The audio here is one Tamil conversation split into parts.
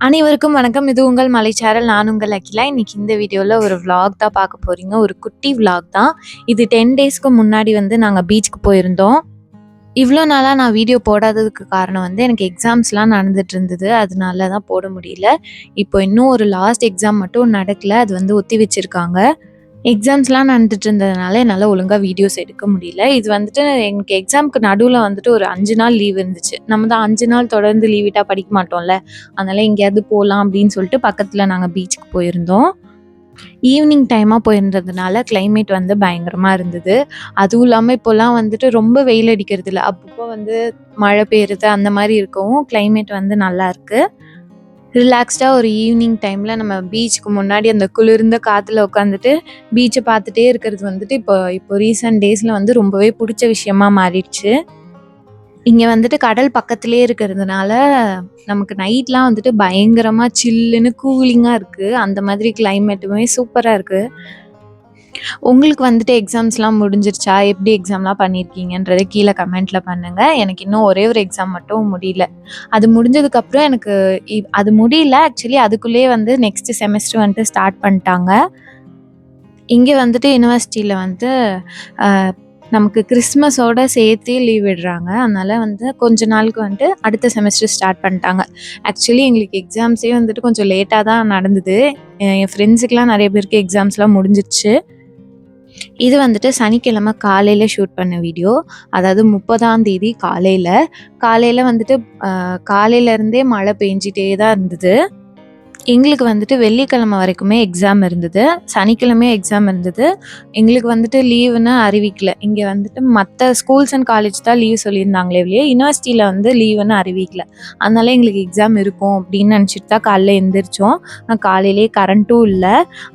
அனைவருக்கும் வணக்கம். இது உங்கள் மலைச்சாரல். நான் உங்கள் அகிலா. இன்னைக்கு இந்த வீடியோல ஒரு விளாக் தான் பார்க்க போறீங்க. ஒரு குட்டி விளாக் தான். இது 10 டேஸ்க்கு முன்னாடி நாங்க பீச்சுக்கு போயிருந்தோம். இவ்வளோ நாளா நான் வீடியோ போடாததுக்கு காரணம் எனக்கு எக்ஸாம்ஸ்லாம் நடந்துட்டு இருந்தது. அதனால தான் போட முடியல. இப்போ இன்னும் ஒரு லாஸ்ட் எக்ஸாம் மட்டும் நடக்கல. அது ஒத்தி வச்சிருக்காங்க. எக்ஸாம்ஸ்லாம் நடந்துட்டு இருந்ததுனால என்னால ஒழுங்கா வீடியோஸ் எடுக்க முடியல. இது எனக்கு எக்ஸாம்க்கு நடுவுல ஒரு 5 நாள் லீவ் இருந்துச்சு. நம்ம தான் 5 நாள் தொடர்ந்து லீவ் விட்டா படிக்க மாட்டோம்ல. அதனால எங்கேயாவது போலாம் அப்படின்னு சொல்லிட்டு பக்கத்துல நாங்க பீச்சுக்கு போயிருந்தோம். ஈவினிங் டைமா போயிருந்ததுனால கிளைமேட் பயங்கரமா இருந்தது. அதுவும் இல்லாம இப்போலாம் ரொம்ப வெயில் அடிக்கிறதில்ல. அப்பப்போ மழை பெய்யுறது அந்த மாரி இருக்கவும் கிளைமேட் நல்லா இருக்கு. ரிலாக்ஸ்டா ஒரு ஈவினிங் டைம்ல நம்ம பீச்சுக்கு முன்னாடி அந்த குளிர்ந்த காத்துல உட்காந்துட்டு பீச்ச பார்த்துட்டே இருக்கிறது இப்போ இப்போ ரீசென்ட் டேஸ்ல ரொம்பவே புடிச்ச விஷயமா மாறிடுச்சு. இங்க கடல் பக்கத்திலேயே இருக்கிறதுனால நமக்கு நைட்லாம் பயங்கரமா சில்லுன்னு கூலிங்கா இருக்கு. அந்த மாதிரி கிளைமேட்டுமே சூப்பரா இருக்கு. உங்களுக்கு எக்ஸாம்ஸ்லாம் முடிஞ்சிருச்சா? எப்படி எக்ஸாம்லாம் பண்ணியிருக்கீங்கன்றத கீழ கமெண்ட்ல பண்ணுங்க. எனக்கு இன்னும் ஒரே ஒரு எக்ஸாம் மட்டும் முடியல. அது முடிஞ்சதுக்கப்புறம் எனக்கு அது முடியல. ஆக்சுவலி அதுக்குள்ளேயே நெக்ஸ்ட் செமஸ்டர் ஸ்டார்ட் பண்ணிட்டாங்க. இங்க யுனிவர்சிட்டியில அ நமக்கு கிறிஸ்மஸோட சேர்த்தே லீவ் விடுறாங்க. அதனால கொஞ்ச நாளுக்கு அடுத்த செமஸ்டர் ஸ்டார்ட் பண்ணிட்டாங்க. ஆக்சுவலி எங்களுக்கு எக்ஸாம்ஸே கொஞ்சம் லேட்டா தான் நடந்தது. என் ஃப்ரெண்ட்ஸுக்குலாம் நெறைய பேருக்கு எக்ஸாம்ஸ்லாம் முடிஞ்சிருச்சு. இது சனிக்கிழமை காலையில ஷூட் பண்ண வீடியோ. அதாவது 30ஆம் தேதி காலையில. காலையில காலையில இருந்தே மழை பெஞ்சிட்டே தான் இருந்தது. எங்களுக்கு வெள்ளிக்கிழமை வரைக்குமே எக்ஸாம் இருந்தது. சனிக்கிழமையும் எக்ஸாம் இருந்தது. எங்களுக்கு லீவுன்னு அறிவிக்கல. இங்க மத்த ஸ்கூல்ஸ் அண்ட் காலேஜ் தான் லீவ் சொல்லியிருந்தாங்களே ஒழிய, யுனிவர்சிட்டியில லீவுன்னு அறிவிக்கல. அதனால எங்களுக்கு எக்ஸாம் இருக்கும் அப்படின்னு நினச்சிட்டு தான் காலைல எந்திரிச்சோம். காலையிலேயே கரண்ட்டும் இல்ல.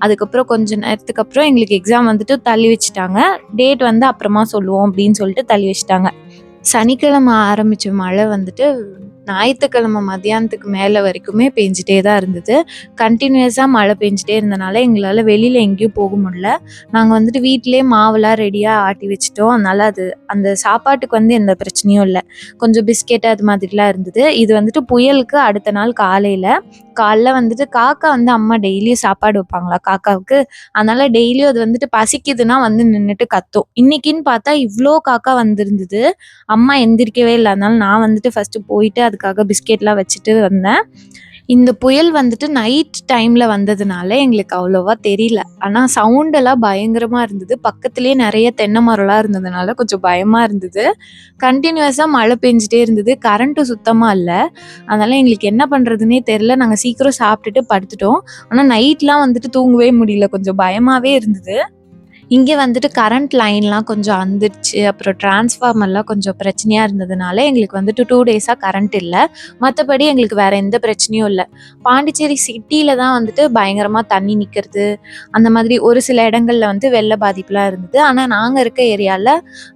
அதுக்கப்புறம் கொஞ்ச நேரத்துக்கு அப்புறம் எங்களுக்கு எக்ஸாம் தள்ளி வச்சுட்டாங்க. டேட் அப்புறமா சொல்லுவோம் அப்படின்னு சொல்லிட்டு தள்ளி வச்சுட்டாங்க. சனிக்கிழமை ஆரம்பிச்ச மழை ஞாயித்துக்கிழமை மதியானத்துக்கு மேல வரைக்குமே பெஞ்சிட்டே தான் இருந்தது. கண்டினியூஸா மழை பெஞ்சிட்டே இருந்தனால எங்களால வெளியில எங்கேயும் போக முடியல. நாங்க வீட்டிலேயே மாவுலாம் ரெடியா ஆட்டி வச்சுட்டோம். அதனால அந்த சாப்பாட்டுக்கு எந்த பிரச்சனையும் இல்ல. கொஞ்சம் பிஸ்கெட் அது மாதிரிலாம் இருந்தது. இது புயலுக்கு அடுத்த நாள் காலைல காக்கா அம்மா டெய்லியும் சாப்பாடு வைப்பாங்களா காக்காவுக்கு. அதனால டெய்லியும் அது பசிக்குதுன்னா நின்னுட்டு கத்தும். இன்னைக்குன்னு பார்த்தா இவ்ளோ காக்கா வந்திருந்தது. அம்மா எந்திரிக்கவே இல்ல. அதனால நான் ஃபர்ஸ்ட் போயிட்டு அதுக்காக பிஸ்கெட்லாம் வச்சுட்டு வந்தேன். இந்த புயல் நைட் டைம்ல வந்ததுனால எங்களுக்கு அவ்வளவா தெரியல. ஆனா சவுண்ட் எல்லாம் பயங்கரமா இருந்தது. பக்கத்திலேயே நெறைய தென்னை மரம்லாம் இருந்ததுனால கொஞ்சம் பயமா இருந்தது. கண்டினியூஸா மழை பெஞ்சிட்டே இருந்தது. கரண்ட்டும் சுத்தமா இல்ல. அதனால எங்களுக்கு என்ன பண்றதுன்னே தெரியல. நாங்க சீக்கிரம் சாப்பிட்டுட்டு படுத்துட்டோம். ஆனா நைட்லாம் தூங்கவே முடியல. கொஞ்சம் பயமாவே இருந்தது. இங்க கரண்ட் லைன்லாம் கொஞ்சம் அந்துருச்சு. அப்புறம் டிரான்ஸ்ஃபார்மர்லாம் கொஞ்சம் பிரச்சனையா இருந்ததுனால எங்களுக்கு 2 டேஸா கரண்ட் இல்ல. மத்தபடி எங்களுக்கு வேற எந்த பிரச்சனையும் இல்ல. பாண்டிச்சேரி சிட்டில தான் பயங்கரமா தண்ணி நிக்கிறது. அந்த மாதிரி ஒரு சில இடங்கள்ல வெள்ள பாதிப்புலாம் இருந்தது. ஆனா நாங்க இருக்க ஏரியால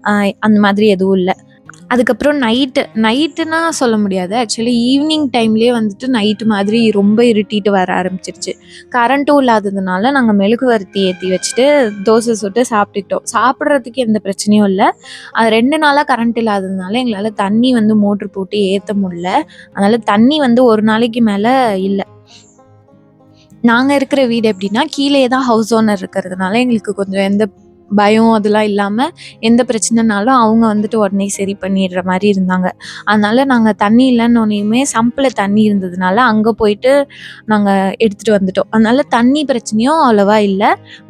அ அந்த மாதிரி எதுவும் இல்ல. அதுக்கப்புறம் நைட்டுன்னா சொல்ல முடியாது. ஆக்சுவலி ஈவினிங் டைம்லயே நைட்டு மாதிரி ரொம்ப இருட்டிட்டு வர ஆரம்பிச்சிருச்சு. கரண்ட்டும் இல்லாததுனால நாங்க மெழுகுவர்த்தி ஏத்தி வச்சுட்டு தோசை சுட்டு சாப்பிட்டுட்டோம். சாப்பிடுறதுக்கு எந்த பிரச்சனையும் இல்ல. அது 2 நாளா கரண்ட் இல்லாததுனால எங்களால தண்ணி மோட்டர் போட்டு ஏத்த முடியல. அதனால தண்ணி 1 நாளைக்கு மேல இல்ல. நாங்க இருக்கிற வீடு எப்படின்னா, கீழயே தான் ஹவுஸ் ஓனர் இருக்கிறதுனால எங்களுக்கு கொஞ்சம் எந்த பயம் அதெல்லாம் இல்லாம எந்த பிரச்சனைனாலும் அவங்க உடனே சரி பண்ணிடுற மாரி இருந்தாங்க. அதனால நாங்க தண்ணி இல்லன்னோனையுமே சம்பில தண்ணி இருந்ததுனால அங்க போயிட்டு நாங்க எடுத்துட்டு வந்துட்டோம். அதனால தண்ணி பிரச்சனையும் அவ்வளவா இல்ல.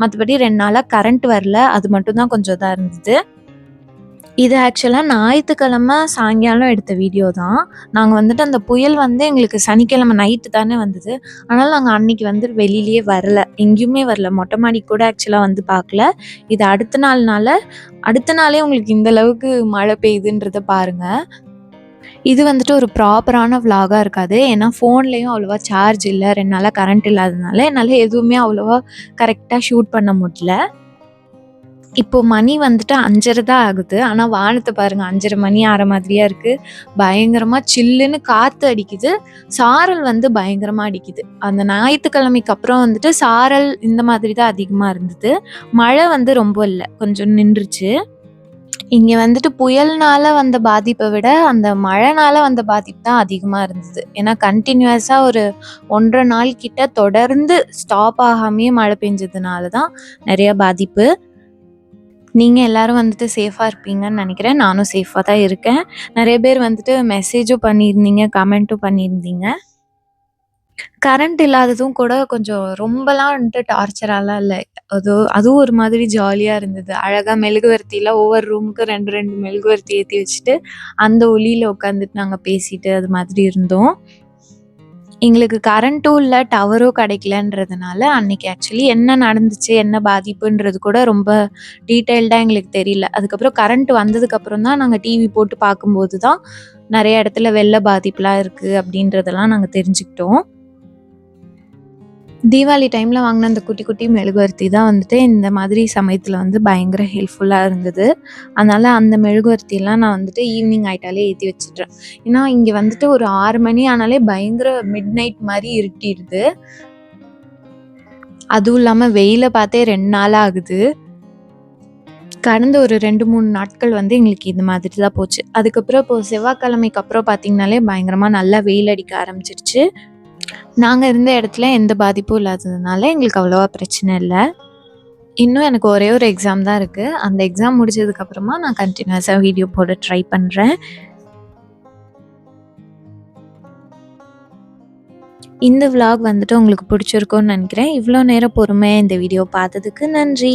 மத்தபடி 2 நாளா கரண்ட் வரல. அது மட்டும் தான் கொஞ்சம் இதா இருந்தது. இது ஆக்சுவலா ஞாயித்துக்கிழமை சாயங்காலம் எடுத்த வீடியோ தான். நாங்க அந்த புயல் எங்களுக்கு சனிக்கிழமை நைட்டு தானே வந்தது. அதனால நாங்க அன்னைக்கு வெளியிலயே வரல. எங்கேயுமே வரல. மொட்டை மாடிக்கு கூட ஆக்சுவலா பார்க்கல. இது அடுத்த நாளே உங்களுக்கு இந்த அளவுக்கு மழை பெய்யுதுன்றத பாருங்க. இது ஒரு ப்ராப்பரான விளாகா இருக்காது. ஏன்னா ஃபோன்லயும் அவ்வளவா சார்ஜ் இல்ல. 2 நாளா கரண்ட் இல்லாததுனால என்னால எதுவுமே அவ்வளவா கரெக்ட்டா ஷூட் பண்ண முடியல. இப்போ மணி 5:30 தான் ஆகுது. ஆனா வானத்த பாருங்க 5:30 மணி ஆற மாதிரியா இருக்கு. பயங்கரமா சில்லுன்னு காத்து அடிக்குது. சாரல் பயங்கரமா அடிக்குது. அந்த ஞாயித்துக்கிழமைக்கு அப்புறம் சாரல் இந்த மாதிரி தான் அதிகமா இருந்தது. மழை ரொம்ப இல்ல. கொஞ்சம் நின்றுச்சு. இங்க வந்துட்டு புயல்னால வந்த பாதிப்ப விட, அந்த மழைனால வந்த பாதிப்பு தான் அதிகமா இருந்தது. ஏன்னா கன்டினியூஸா ஒரு 1 1/2 நாள் கிட்ட தொடர்ந்து ஸ்டாப் ஆகாமயே மழை பெஞ்சதுனால தான் நெறைய பாதிப்பு. நீங்க எல்லாரும் வந்துட்டு சேஃபா இருப்பீங்கன்னு நெனைக்கிறேன். நானும் சேஃபா தான் இருக்கேன். நெறைய பேர் வந்துட்டு மெசேஜும் பண்ணியிருந்தீங்க, கமெண்ட்டும் பண்ணியிருந்தீங்க. கரண்ட் இல்லாததும் கூட கொஞ்சம் ரொம்பலாம் வந்துட்டு டார்ச்சராலாம் இல்ல. அதுவும் ஒரு மாதிரி ஜாலியா இருந்தது. அழகா மெழுகுவர்த்திலாம் ஒவ்வொரு ரூமுக்கு 2, 2 மெழுகுவர்த்தி ஏத்தி வச்சுட்டு, அந்த ஒளியில உட்காந்துட்டு நாங்க பேசிட்டு அது மாதிரி இருந்தோம். எங்களுக்கு கரண்ட்டும் இல்ல, டவரும் கிடைக்கலன்றதுனால, அன்னைக்கு ஆக்சுவலி என்ன நடந்துச்சு, என்ன பாதிப்புன்றது கூட ரொம்ப டீட்டெயில்டா எங்களுக்கு தெரியல. அதுக்கப்புறம் கரண்ட் வந்ததுக்கப்புறம் தான் நாங்க டிவி போட்டு பார்க்கும்போது தான், நெறைய இடத்துல வெள்ள பாதிப்புலாம் இருக்கு அப்படின்றதெல்லாம் நாங்க தெரிஞ்சுக்கிட்டோம். தீபாவளி டைம்ல வாங்குன அந்த குட்டி, குட்டி மெழுகுவர்த்தி தான் வந்துட்டு இந்த மாதிரி சமயத்துல வந்து பயங்கர ஹெல்ப்ஃபுல்லா இருந்தது. அதனால அந்த மெழுகுவர்த்தியெல்லாம் நான் வந்துட்டு ஈவினிங் ஆயிட்டாலே ஏத்தி வச்சுடுறேன். ஏன்னா, இங்க வந்துட்டு ஒரு 6 மணி ஆனாலே பயங்கர மிட் நைட் மாரி இருட்டிருது. அதுவும் இல்லாம வெயில பார்த்தே 2 நாளா ஆகுது. கடந்த ஒரு 2, 3 நாட்கள் வந்து எங்களுக்கு இந்த மாதிரி தான் போச்சு. அதுக்கப்புறம் இப்போ செவ்வாய்க்கிழமைக்கு அப்புறம் பார்த்தீங்கனாலே பயங்கரமா நல்லா வெயில் அடிக்க ஆரம்பிச்சிருச்சு. நாங்க இருந்த இடத்துல எந்த பாதிப்பும் இல்லாததுனால எங்களுக்கு அவ்வளவா பிரச்சனை இல்ல. இன்னும் எனக்கு ஒரே ஒரு எக்ஸாம் தான் இருக்கு. அந்த எக்ஸாம் முடிச்சதுக்கப்புறமா நான் கன்டினியூஸா வீடியோ போட ட்ரை பண்றேன். இந்த விளாக் வந்துட்டு உங்களுக்கு பிடிச்சிருக்கும்னு நெனைக்கிறேன். இவ்ளோ நேரம் பொறுமையா இந்த வீடியோ பார்த்ததுக்கு நன்றி.